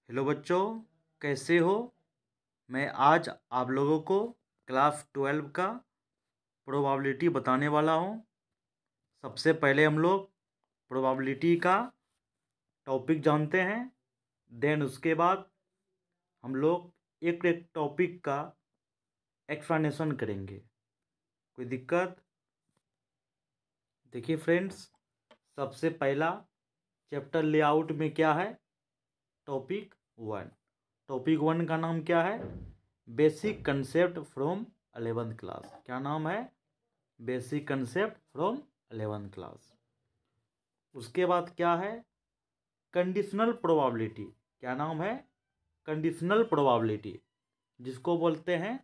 Hello बच्चों, कैसे हो। मैं आज आप लोगों को क्लास 12 का प्रोबेबिलिटी बताने वाला हूँ। सबसे पहले हम लोग प्रोबेबिलिटी का टॉपिक जानते हैं, देन उसके बाद हम लोग एक एक टॉपिक का एक्सप्लेनेशन करेंगे। कोई दिक्कत? देखिए फ्रेंड्स, सबसे पहला चैप्टर लेआउट में क्या है, टॉपिक 1। टॉपिक 1 का नाम क्या है? Basic concept from 11th class. क्या नाम है? Basic concept from 11th class. उसके बाद क्या है? Conditional probability. क्या नाम है? कंडीशनल प्रोबेबिलिटी, जिसको बोलते हैं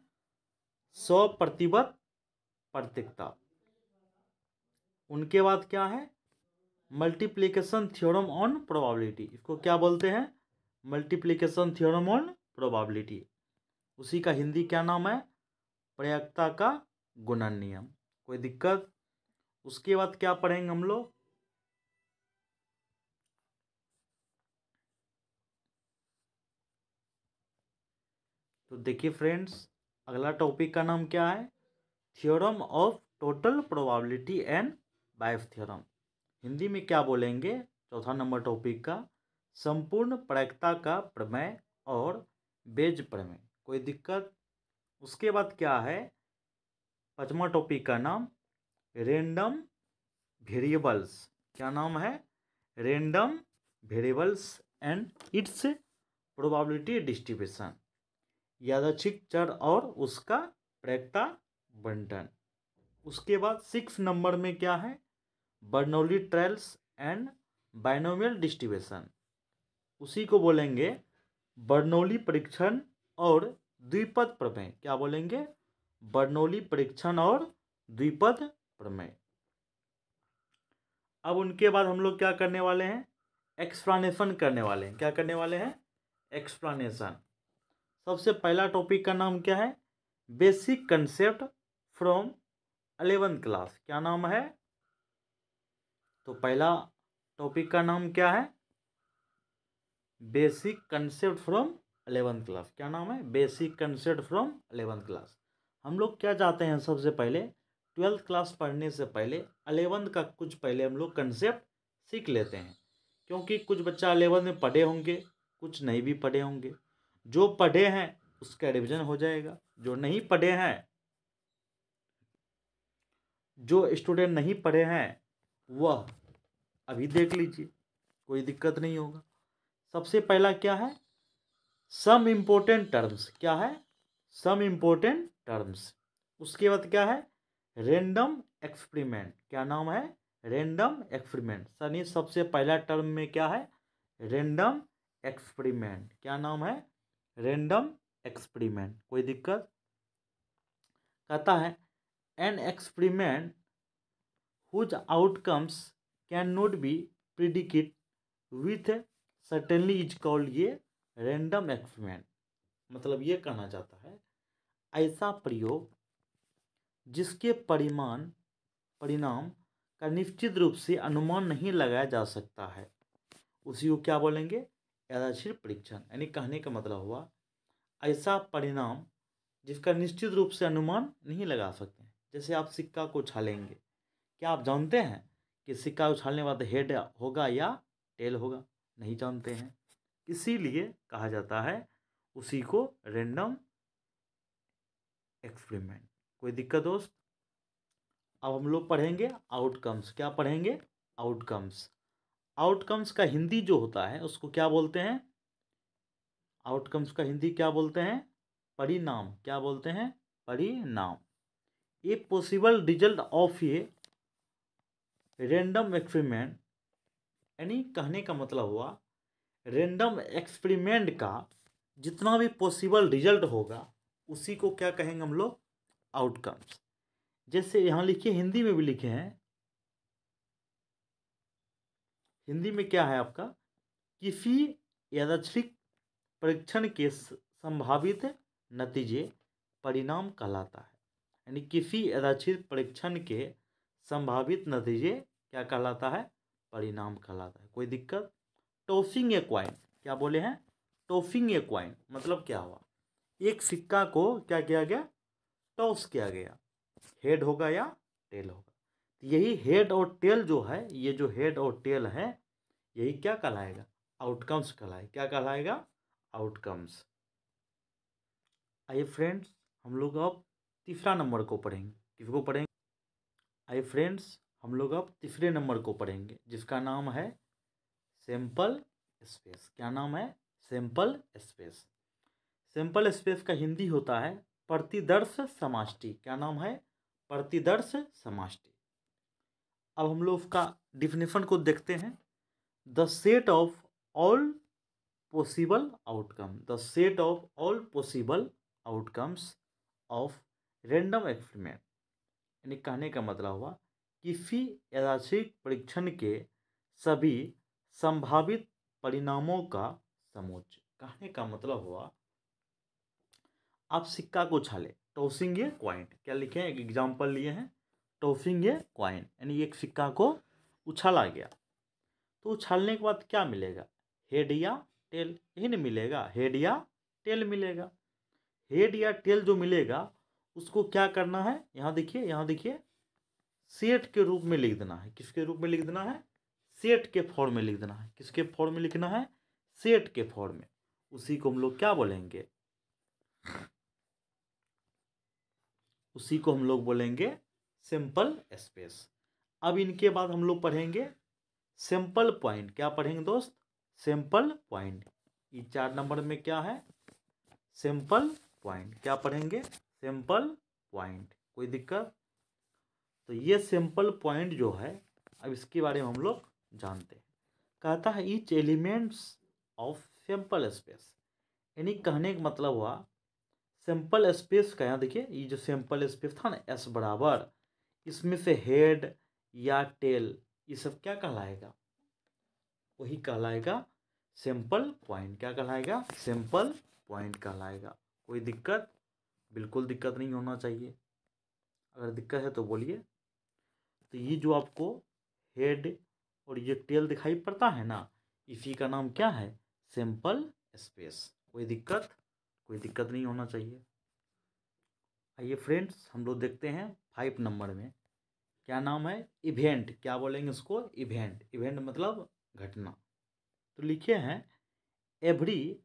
100% प्रत्येकता। उनके बाद क्या है? Multiplication theorem on probability. इसको क्या बोलते हैं? Multiplication theorem on probability. उसी का हिंदी क्या नाम है? प्रत्येकता का गुणन नियम। कोई दिक्कत? उसके बाद क्या पढ़ेंगे हम लोग? तो देखिए फ्रेंड्स, अगला टॉपिक का नाम क्या है? Theorem of total probability and bias theorem. Hindi में क्या बोलेंगे? चौथा नंबर टॉपिक का संपूर्ण प्रायिकता का प्रमेय और बेज प्रमेय। कोई दिक्कत? उसके बाद क्या है? पांचवा टॉपिक का नाम रेंडम वेरिएबल्स। क्या नाम है? Random variables and it's probability distribution. यादृच्छिक चर और उसका प्रायिकता बंटन। उसके बाद 6 नंबर में क्या है? Bernoulli trials and binomial distribution. उसी को बोलेंगे बर्नौली परीक्षण और द्विपद प्रमेय। क्या बोलेंगे? बर्नौली परीक्षण और द्विपद प्रमेय। अब उनके बाद हम लोग क्या करने वाले हैं? एक्सप्लेनेशन करने वाले हैं। क्या करने वाले हैं? एक्सप्लेनेशन। सबसे पहला टॉपिक का नाम क्या है? Basic concept from 11th class. क्या नाम है? तो पहला टॉपिक का नाम क्या है? Basic concept from 11th class. क्या नाम है? Basic concept from 11th class. हम लोग क्या चाहते हैं? सबसे पहले 12th क्लास पढ़ने से पहले 11th का कुछ पहले हम लोग कंसेप्ट सीख लेते हैं, क्योंकि कुछ बच्चा 11th में पढ़े होंगे, कुछ नहीं भी पढ़े होंगे। जो पढ़े हैं उसका रिविजन हो जाएगा, जो नहीं पढ़े हैं, जो स्टूडेंट नहीं पढ़े हैं वह अभी देख लीजिए, कोई दिक्कत नहीं होगा। सबसे पहला क्या है? Some important terms. क्या है? Some important terms. उसके बाद क्या है? Random experiment. क्या नाम है? Random experiment. सनी सबसे पहला टर्म में क्या है? Random experiment. क्या नाम है? Random experiment. कोई दिक्कत? कहता है an experiment whose outcomes cannot be predicted with certainty is called ये random experiment। मतलब ये कहना चाहता है ऐसा प्रयोग जिसके परिणाम का निश्चित रूप से अनुमान नहीं लगाया जा सकता है, उसी को क्या बोलेंगे? यादृच्छिक परीक्षण। यानी कहने का मतलब हुआ ऐसा परिणाम जिसका निश्चित रूप से अनुमान नहीं लगा सकते। जैसे आप सिक्का को उछालेंगे, क्या आप जानते हैं कि सिक्का उछालने वाला हेड होगा या टेल होगा? नहीं जानते हैं, इसीलिए कहा जाता है उसी को रैंडम एक्सपेरिमेंट। कोई दिक्कत दोस्त? अब हम लोग पढ़ेंगे आउटकम्स। क्या पढ़ेंगे? आउटकम्स। आउटकम्स का हिंदी जो होता है उसको क्या बोलते हैं? आउटकम्स का हिंदी क्या बोलते हैं? परिणाम। क्या बोलते हैं? परिणाम। A possible result of A random experiment. यानी कहने का मतलब हुआ रेंडम एक्सपेरिमेंट का जितना भी पॉसिबल रिजल्ट होगा उसी को क्या कहेंगे हम लोग? आउटकम्स। जैसे यहाँ लिखिए, हिंदी में भी लिखे हैं। हिंदी में क्या है आपका? किसी यादृच्छिक परीक्षण के संभावित नतीजे परिणाम कहलाता है। यानी किसी यादृच्छिक परीक्षण के संभावित नतीजे क्या कहलाता है? परिणाम कहलाता है। कोई दिक्कत? टॉसिंग ए क्वाइन। क्या बोले हैं? टॉसिंग ए क्वाइन मतलब क्या हुआ, एक सिक्का को क्या किया गया, टॉस किया गया, हेड होगा या टेल होगा। यही हेड और टेल जो है, ये जो हेड और टेल है, यही क्या कहलाएगा, आउटकम्स कहलाएगा। क्या कहलाएगा, आउटकम्स। आइए फ्रेंड्स, हम लोग अब तीसरा नंबर को पढ़ेंगे। किसको पढ़ेंगे, आइए फ्रेंड्स, हम लोग अब तीसरे नंबर को पढ़ेंगे, जिसका नाम है सैंपल स्पेस। क्या नाम है, सैंपल स्पेस। सैंपल स्पेस का हिंदी होता है प्रतिदर्श समष्टि। क्या नाम है, प्रतिदर्श समष्टि। अब हम लोग उसका डिफिनेशन को देखते हैं। The set of all possible outcome, the set of all possible outcomes of random experiment. यानी कहने का मतलब हुआ किसी यादृच्छिक परीक्षण के सभी संभावित परिणामों का समूच। कहने का मतलब हुआ, आप सिक्का को उछाले, टॉसिंग ए क्वाइन। क्या लिखे हैं, एक एग्जाम्पल लिए हैं, टॉसिंग ए क्वाइन, यानी एक सिक्का को उछाला गया। तो उछालने के बाद क्या मिलेगा, हेड या टेल, यही नहीं मिलेगा, हेड या टेल मिलेगा। हेड या टेल जो मिलेगा उसको क्या करना है, यहाँ देखिए, यहाँ देखिए, सेट के रूप में लिख देना है। किसके रूप में लिख देना है, सेट के फॉर्म में लिख देना है। किसके फॉर्म में लिखना है, सेट के फॉर्म में। उसी को हम लोग क्या बोलेंगे, उसी को हम लोग बोलेंगे सिंपल स्पेस। अब इनके बाद हम लोग पढ़ेंगे सिंपल पॉइंट। क्या पढ़ेंगे दोस्त, सिंपल पॉइंट। ये 4 नंबर में क्या है, सिंपल पॉइंट। क्या पढ़ेंगे, सिंपल पॉइंट। कोई दिक्कत, तो ये सिंपल पॉइंट जो है, अब इसके बारे में हम लोग जानते हैं। कहता है each elements of simple space, यानी कहने का मतलब हुआ सिंपल स्पेस का, यहाँ देखिए, ये जो सिंपल स्पेस था ना, एस बराबर, इसमें से हेड या टेल ये सब क्या कहलाएगा, वही कहलाएगा सिंपल पॉइंट। क्या कहलाएगा, सिंपल पॉइंट कहलाएगा। कोई दिक्कत, बिल्कुल दिक्कत नहीं होना चाहिए। अगर दिक्कत है तो बोलिए। तो ये जो आपको हेड और ये टेल दिखाई पड़ता है ना, इसी का नाम क्या है, सिंपल स्पेस। कोई दिक्कत, कोई दिक्कत नहीं होना चाहिए। आइए फ्रेंड्स, हम लोग देखते हैं 5 नंबर में क्या नाम है, इवेंट। क्या बोलेंगे इसको, इवेंट। इवेंट मतलब घटना। तो लिखे हैं एवरी,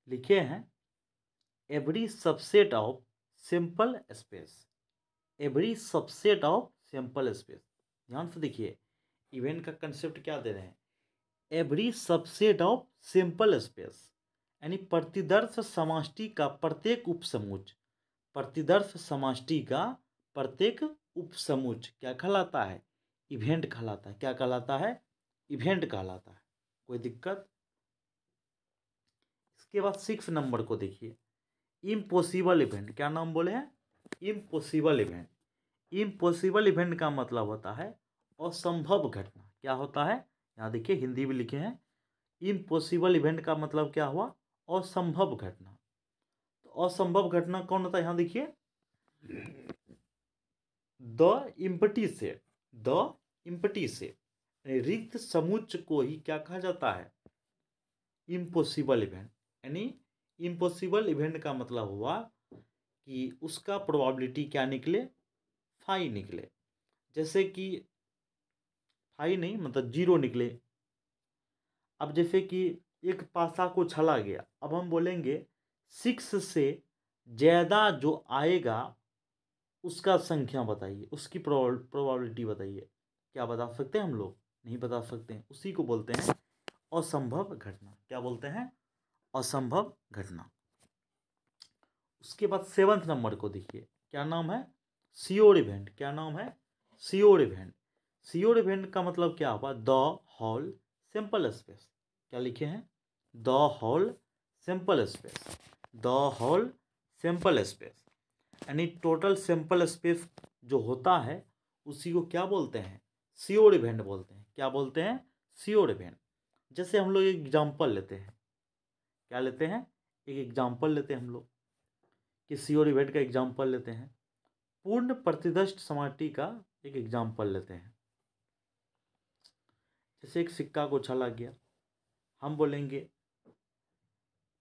लिखे हैं every subset of simple space, every subset of simple space. ध्यान से देखिए, इवेंट का कंसेप्ट क्या दे रहे हैं, every subset of simple space, यानी प्रतिदर्श समष्टि का प्रत्येक उपसमुच, प्रतिदर्श समष्टि का प्रत्येक उपसमुच क्या कहलाता है, इवेंट कहलाता है। क्या कहलाता है, इवेंट कहलाता है। कोई दिक्कत। इसके बाद 6 नंबर को देखिए, इम्पॉसिबल इवेंट। क्या नाम बोले हैं, इम्पॉसिबल इवेंट। इम्पॉसिबल इवेंट का मतलब होता है असंभव घटना। क्या होता है, यहाँ देखिए हिंदी में लिखे हैं, इम्पॉसिबल इवेंट का मतलब क्या हुआ, असंभव घटना। तो असंभव घटना कौन होता है, यहाँ देखिए, द इम्पटी से, द इम्पटी से, रिक्त समुच्च को ही क्या कहा जाता है, इम्पॉसिबल इवेंट। यानी इम्पॉसिबल इवेंट का मतलब हुआ कि उसका प्रोबेबिलिटी क्या निकले, फाई निकले। जैसे कि फाई नहीं, मतलब 0 निकले। अब जैसे कि एक पासा को छला गया, अब हम बोलेंगे 6 से ज़्यादा जो आएगा उसका संख्या बताइए, उसकी प्रोबेबिलिटी बताइए। क्या बता सकते हैं हम लोग, नहीं बता सकते हैं। उसी को बोलते हैं असंभव घटना। क्या बोलते हैं, असंभव घटना। उसके बाद 7 नंबर को देखिए, क्या नाम है, श्योर इवेंट। क्या नाम है, श्योर इवेंट। श्योर इवेंट का मतलब क्या हुआ, द होल सिंपल स्पेस। क्या लिखे हैं, the whole sample space, the whole sample space, यानी टोटल सिंपल स्पेस जो होता है उसी को क्या बोलते हैं, श्योर इवेंट बोलते हैं। क्या बोलते हैं, श्योर इवेंट। जैसे हम लोग एक एग्जाम्पल लेते हैं, क्या लेते हैं, एक एग्जाम्पल लेते हैं हम लोग, कि श्योर इवेंट का एग्जाम्पल लेते हैं, पूर्ण प्रतिदर्श समष्टि का एक एग्जाम्पल लेते हैं। जैसे एक सिक्का को उछाला गया, हम बोलेंगे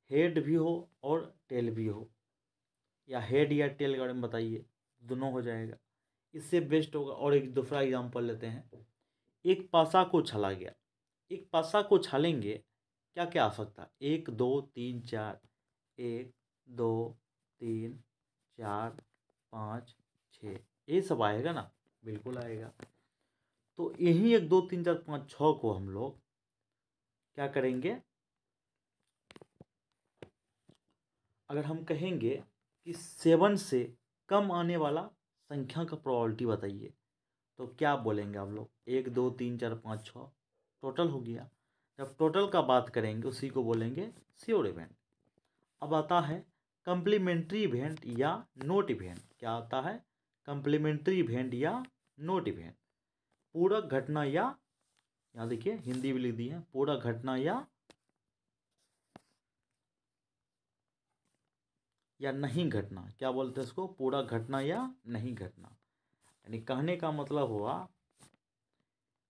हेड भी हो और टेल भी हो, या हेड या टेल के बारे में बताइए, दोनों हो जाएगा, इससे बेस्ट होगा। और एक दूसरा एग्जांपल लेते हैं। एक पासा को छला गया, एक पासा को छालेंगे क्या क्या आ सकता है? 1 2 3 4, 1 2 3 4 5 6, ये सब आएगा ना? बिल्कुल आएगा। तो यही 1 2 3 4 5 6 को हम लोग क्या करेंगे, अगर हम कहेंगे कि 7 से कम आने वाला संख्या का प्रोबेबिलिटी बताइए, तो क्या बोलेंगे आप लोग? 1 2 3 4 5 6 टोटल हो गया। जब टोटल का बात करेंगे उसी को बोलेंगे श्योर इवेंट। अब आता है कम्प्लीमेंट्री इवेंट या नोट इवेंट। क्या आता है? कम्प्लीमेंट्री इवेंट या नोट इवेंट। पूरक घटना या, यहाँ देखिए हिंदी भी लिख दी है, पूरक घटना या नहीं घटना। क्या बोलते हैं इसको? पूरक घटना या नहीं घटना। यानी कहने का मतलब हुआ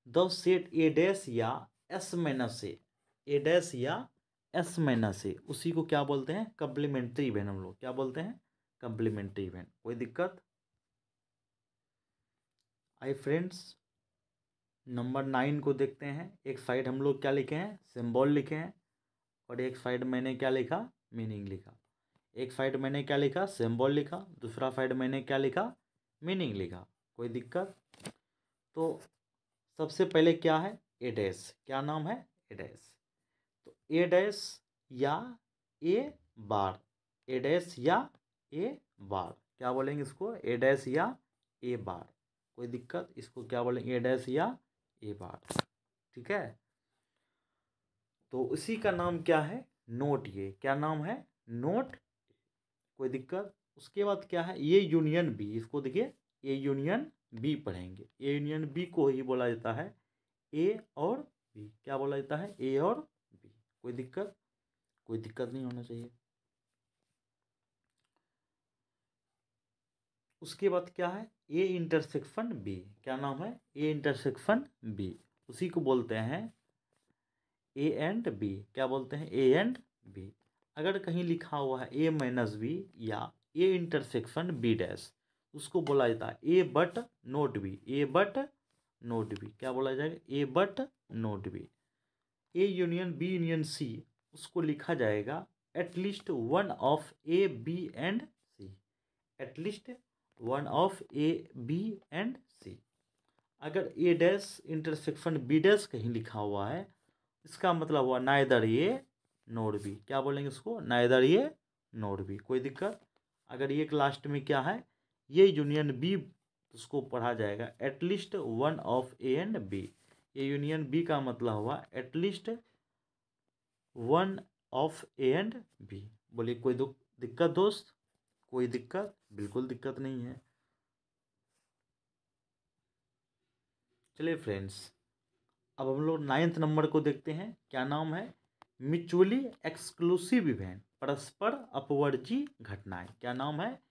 द सेट ए डैश या एस माइनस ए डैश या एस माइनस ए, उसी को क्या बोलते हैं? Complementary event. हम लोग क्या बोलते हैं? Complementary event. कोई दिक्कत? आई फ्रेंड्स, नंबर 9 को देखते हैं। एक साइड हम लोग क्या लिखे हैं? सिंबल लिखे हैं, और एक साइड मैंने क्या लिखा? मीनिंग लिखा। एक साइड मैंने क्या लिखा? सिंबल लिखा, दूसरा साइड मैंने क्या लिखा? मीनिंग लिखा। कोई दिक्कत? तो सबसे पहले क्या है? ए डैश। क्या नाम है? ए डैश। तो ए डैश या ए बार, ए डैश या ए बार, क्या बोलेंगे इसको? ए डैश या ए बार। कोई दिक्कत? इसको क्या बोलेंगे? ए डैश या ए बार। ठीक है, तो उसी का नाम क्या है? नोट। ये क्या नाम है? नोट। कोई दिक्कत? उसके बाद क्या है? ये यूनियन बी। इसको देखिए, ए यूनियन बी पढ़ेंगे। ए यूनियन बी को ही बोला जाता है ए और बी। क्या बोला जाता है? ए और बी। कोई दिक्कत? कोई दिक्कत नहीं होना चाहिए। उसके बाद क्या है? A intersection B. क्या नाम है? A intersection B. उसी को बोलते हैं ए एंड बी। क्या बोलते हैं? A and B. अगर कहीं लिखा हुआ है ए माइनस बी या ए इंटरसेक्शन बी डैश, उसको बोला जाता है A but not B. A but not B. क्या बोला जाएगा? A but not B. A union B union C, उसको लिखा जाएगा at least one of A B and C. At least one of A B and C. अगर A dash intersection B dash कहीं लिखा हुआ है, इसका मतलब हुआ नाइदर ए नोट बी। क्या बोलेंगे इसको? नाइदर ए नोट बी। कोई दिक्कत? अगर ये लास्ट में क्या है? ये यूनियन बी, उसको पढ़ा जाएगा at least one of A and B. ये यूनियन बी का मतलब हुआ at least one of A and B. बोलिए कोई दिक्कत दोस्त? कोई दिक्कत? बिल्कुल दिक्कत नहीं है। चलिए फ्रेंड्स, अब हम लोग 9th नंबर को देखते हैं। क्या नाम है? म्यूचुअली एक्सक्लूसिव इवेंट, परस्पर अपवर्जी घटनाएं। क्या नाम है?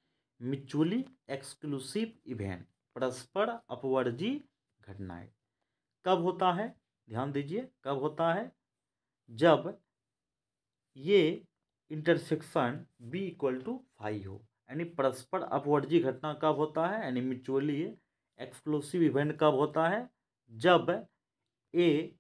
म्यूचुअली एक्सक्लूसिव इवेंट, परस्पर अपवर्जी घटनाएं। कब होता है? ध्यान दीजिए, कब होता है? जब ये इंटरसेक्शन बी इक्वल टू 5 हो। यानी परस्पर अपवर्जी घटना कब होता है? यानी म्यूचुअली एक्सक्लूसिव इवेंट कब होता है? जब ए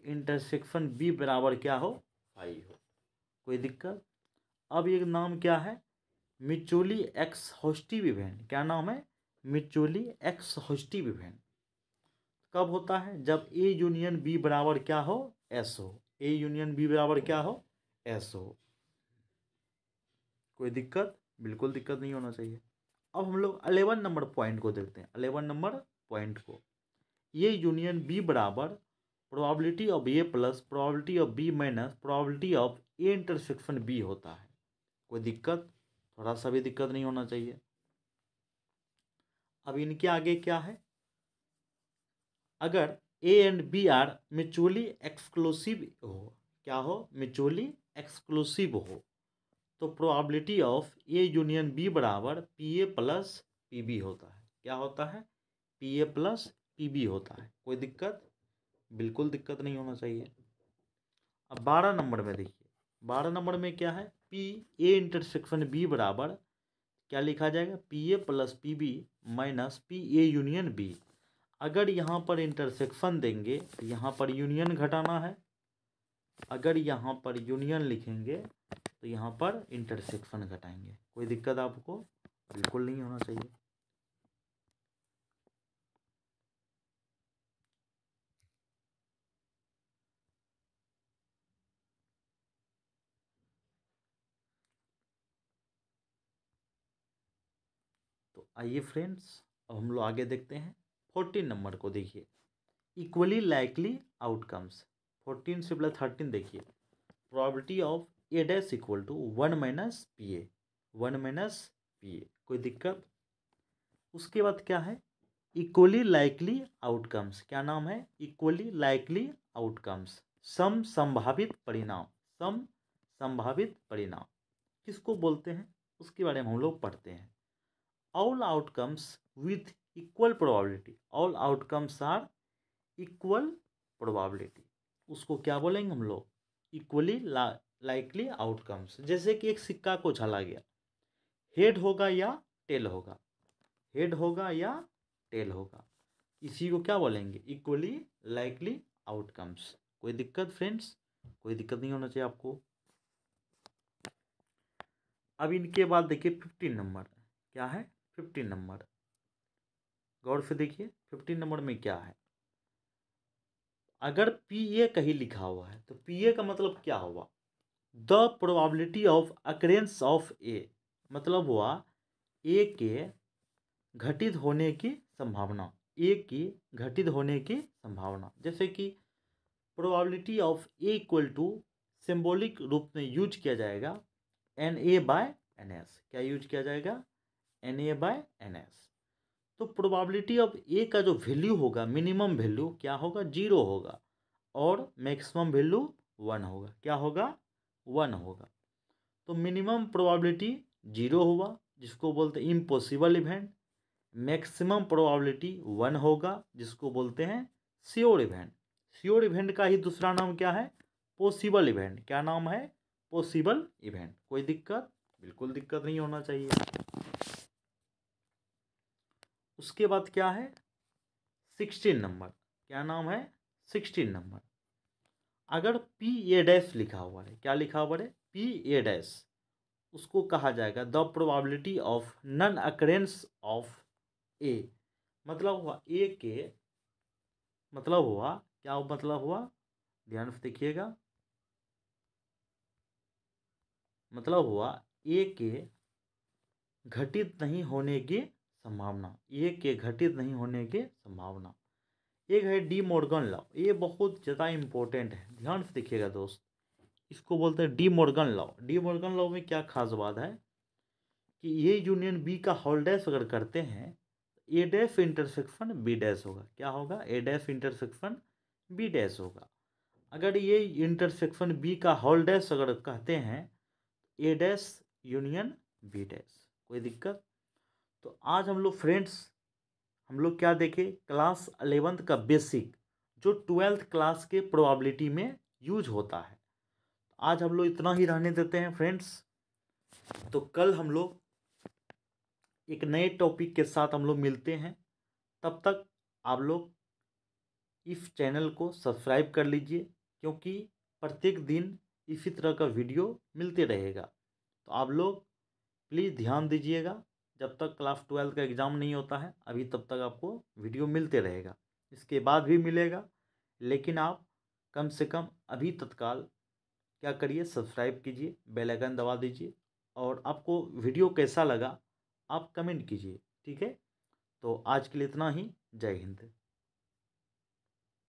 इंटरसेक्शन बी बराबर क्या हो? 5 हो। कोई दिक्कत? अब ये नाम क्या है? Mutually exhaustive event. क्या नाम है? म्यूचुअली एक्सहॉस्टिव इवेंट कब होता है? जब ए यूनियन बी बराबर क्या हो? एस हो। ए यूनियन बी बराबर क्या हो? एस हो। कोई दिक्कत? बिल्कुल दिक्कत नहीं होना चाहिए। अब हम लोग 11 नंबर पॉइंट को देखते हैं। 11 नंबर पॉइंट को, ये यूनियन बी बराबर probability of A plus probability of B minus probability of A intersection B होता है। कोई दिक्कत? थोड़ा सा भी दिक्कत नहीं होना चाहिए। अब इनके आगे क्या है? अगर A and B are mutually exclusive हो, क्या हो? म्यूचुअली एक्सक्लूसिव हो, तो probability of A union B बराबर P A plus P B होता है। क्या होता है, P A plus P B होता है। कोई दिक्कत, बिल्कुल दिक्कत नहीं होना चाहिए। अब 12 नंबर में देखिए, 12 नंबर में क्या है, पी ए इंटरसेक्शन बी बराबर क्या लिखा जाएगा, P A plus P B minus P A union B. अगर यहाँ पर इंटरसेक्शन देंगे तो यहाँ पर यूनियन घटाना है, अगर यहाँ पर यूनियन लिखेंगे तो यहाँ पर इंटरसेक्शन घटाएंगे। कोई दिक्कत आपको बिल्कुल नहीं होना चाहिए। तो आइए फ्रेंड्स, अब हम लोग आगे देखते हैं। 14 नंबर को देखिए, इक्वली लाइकली आउटकम्स। 14 से प्लस 13 देखिए, probability of A dash equal to 1 minus P A, 1 minus P A. कोई दिक्कत। उसके बाद क्या है, इक्वली लाइकली आउटकम्स। क्या नाम है, इक्वली लाइकली आउटकम्स, सम संभावित परिणाम, सम संभावित परिणाम किसको बोलते हैं, उसके बारे में हम लोग पढ़ते हैं। All outcomes with equal probability, all outcomes are equal probability, उसको क्या बोलेंगे हम लोग, इक्वली लाइकली आउटकम्स। जैसे कि एक सिक्का को उछाला गया, हेड होगा या टेल होगा, हेड होगा या टेल होगा, इसी को क्या बोलेंगे, इक्वली लाइकली आउटकम्स। कोई दिक्कत फ्रेंड्स, कोई दिक्कत नहीं होना चाहिए आपको। अब इनके बाद देखिए 15 नंबर, क्या है 15 नंबर, गौर से देखिए 15 नंबर में क्या है। अगर पी ए कहीं लिखा हुआ है तो पी ए का मतलब क्या हुआ, the probability of occurrence of A, मतलब हुआ ए के घटित होने की संभावना, ए की घटित होने की संभावना। जैसे कि probability of A equal to symbolic रूप में यूज किया जाएगा N A by N S. क्या यूज किया जाएगा, N A by N S. तो प्रोबेबिलिटी ऑफ ए का जो वैल्यू होगा, मिनिमम वैल्यू क्या होगा, 0 होगा, और मैक्सिमम वैल्यू 1 होगा। क्या होगा, 1 होगा। तो मिनिमम प्रोबेबिलिटी 0 हुआ, जिसको बोलते हैं इम्पॉसिबल इवेंट। मैक्सिमम प्रोबेबिलिटी 1 होगा, जिसको बोलते हैं श्योर इवेंट। श्योर इवेंट का ही दूसरा नाम क्या है, पॉसिबल इवेंट। क्या नाम है, पॉसिबल इवेंट। कोई दिक्कत, बिल्कुल दिक्कत नहीं होना चाहिए। उसके बाद क्या है 16 नंबर, क्या नाम है 16 नंबर। अगर पी ए डैश लिखा हुआ है, क्या लिखा हुआ है, पी ए डैश, उसको कहा जाएगा the probability of non occurrence of A. मतलब हुआ ए के, मतलब हुआ क्या, मतलब हुआ, ध्यान से देखिएगा, मतलब हुआ ए के घटित नहीं होने की संभावना, ए के घटित नहीं होने की संभावना। एक है डी मॉर्गन लॉ, ये बहुत ज़्यादा इम्पोर्टेंट है, ध्यान से देखिएगा दोस्त। इसको बोलते हैं De Morgan law. De Morgan law में क्या खास बात है कि ये यूनियन बी का होल डैश अगर करते हैं, ए डैश इंटरसेक्शन बी डैश होगा। क्या होगा, ए डैश इंटरसेक्शन बी डैश होगा। अगर ये इंटरसेक्शन बी का होल डैश अगर कहते हैं, ए डैश यूनियन बी डैश। कोई दिक्कत। तो आज हम लोग फ्रेंड्स, हम लोग क्या देखें, क्लास 11th का बेसिक जो 12th क्लास के प्रोबेबिलिटी में यूज होता है। आज हम लोग इतना ही रहने देते हैं फ्रेंड्स। तो कल हम लोग एक नए टॉपिक के साथ हम लोग मिलते हैं। तब तक आप लोग इस चैनल को सब्सक्राइब कर लीजिए, क्योंकि प्रत्येक दिन इसी तरह का वीडियो मिलते रहेगा। तो आप लोग प्लीज़ ध्यान दीजिएगा, जब तक क्लास 12 का एग्ज़ाम नहीं होता है अभी, तब तक आपको वीडियो मिलते रहेगा, इसके बाद भी मिलेगा। लेकिन आप कम से कम अभी तत्काल क्या करिए, सब्सक्राइब कीजिए, बेल आइकन दबा दीजिए, और आपको वीडियो कैसा लगा आप कमेंट कीजिए, ठीक है। तो आज के लिए इतना ही, जय हिंद।